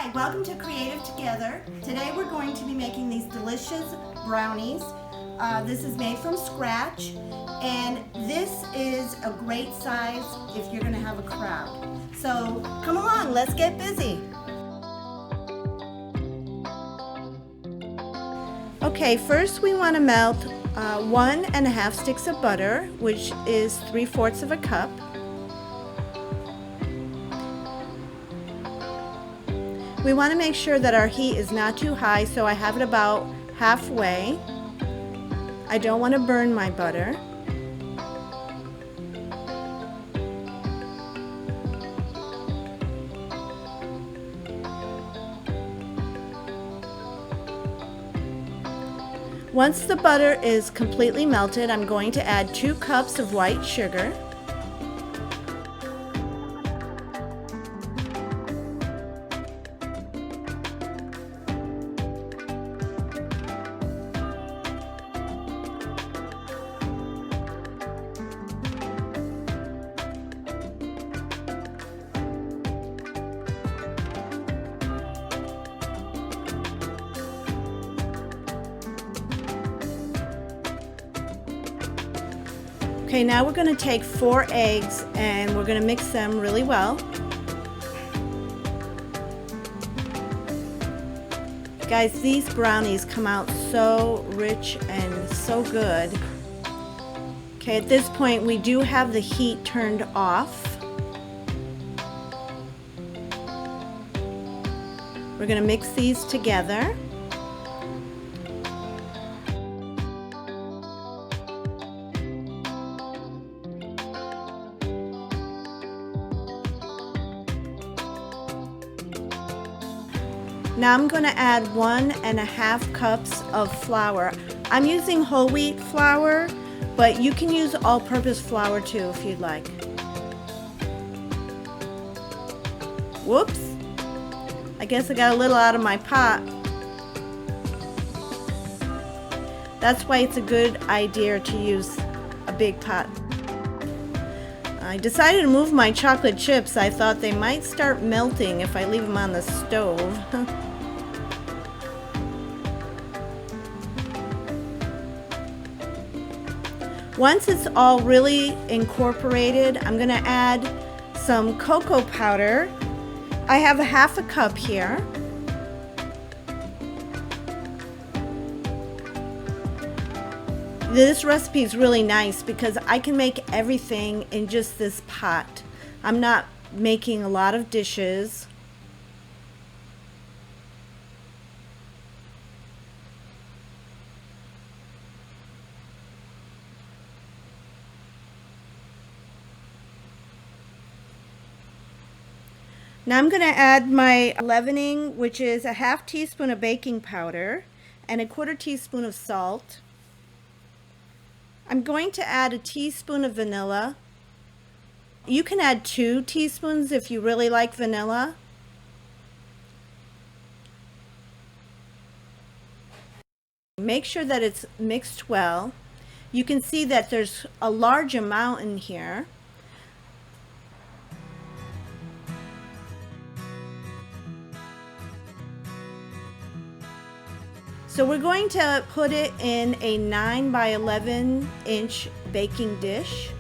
Hi, welcome to Creative Together. Today we're going to be making these delicious brownies. This is made from scratch, and this is a great size if you're going to have a crowd. So come along, let's get busy. Okay, first we want to melt 1.5 sticks of butter, which is 3/4 of a cup. We want to make sure that our heat is not too high, so I have it about halfway. I don't want to burn my butter. Once the butter is completely melted, I'm going to add 2 cups of white sugar. Okay, now we're going to take 4 eggs and we're going to mix them really well. Guys, these brownies come out so rich and so good. Okay, at this point we do have the heat turned off. We're going to mix these together. Now I'm going to add 1.5 cups of flour. I'm using whole wheat flour, but you can use all-purpose flour too if you'd like. Whoops! I guess I got a little out of my pot. That's why it's a good idea to use a big pot. I decided to move my chocolate chips. I thought they might start melting if I leave them on the stove. Once it's all really incorporated, I'm going to add some cocoa powder. I have 1/2 cup here. This recipe is really nice because I can make everything in just this pot. I'm not making a lot of dishes. Now I'm going to add my leavening, which is 1/2 teaspoon of baking powder and 1/4 teaspoon of salt. I'm going to add a teaspoon of vanilla. You can add 2 teaspoons if you really like vanilla. Make sure that it's mixed well. You can see that there's a large amount in here. So we're going to put it in a 9 by 11 inch baking dish.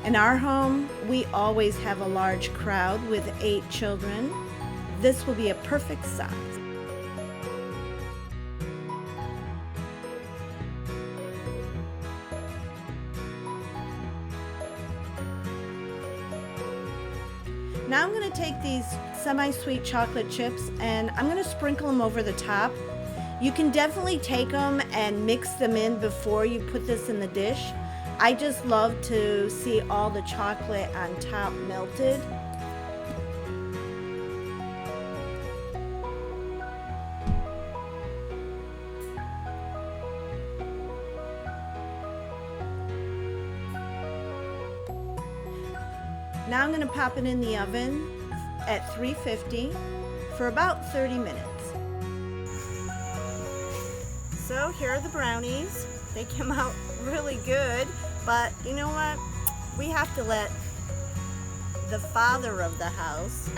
In our home, we always have a large crowd with 8 children. This will be a perfect size. Now I'm going to take these semi-sweet chocolate chips and I'm going to sprinkle them over the top. You can definitely take them and mix them in before you put this in the dish. I just love to see all the chocolate on top melted. Now I'm going to pop it in the oven at 350 for about 30 minutes. So here are the brownies. They came out really good, but you know what? We have to let the father of the house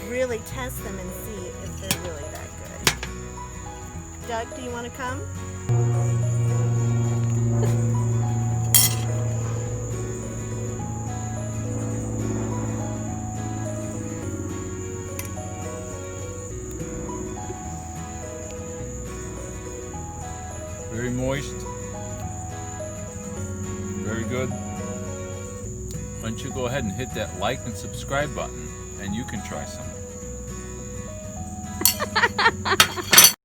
really test them and see if they're really that good. Doug, do you want to come? Very moist. Very good. Why don't you go ahead and hit that like and subscribe button and you can try some.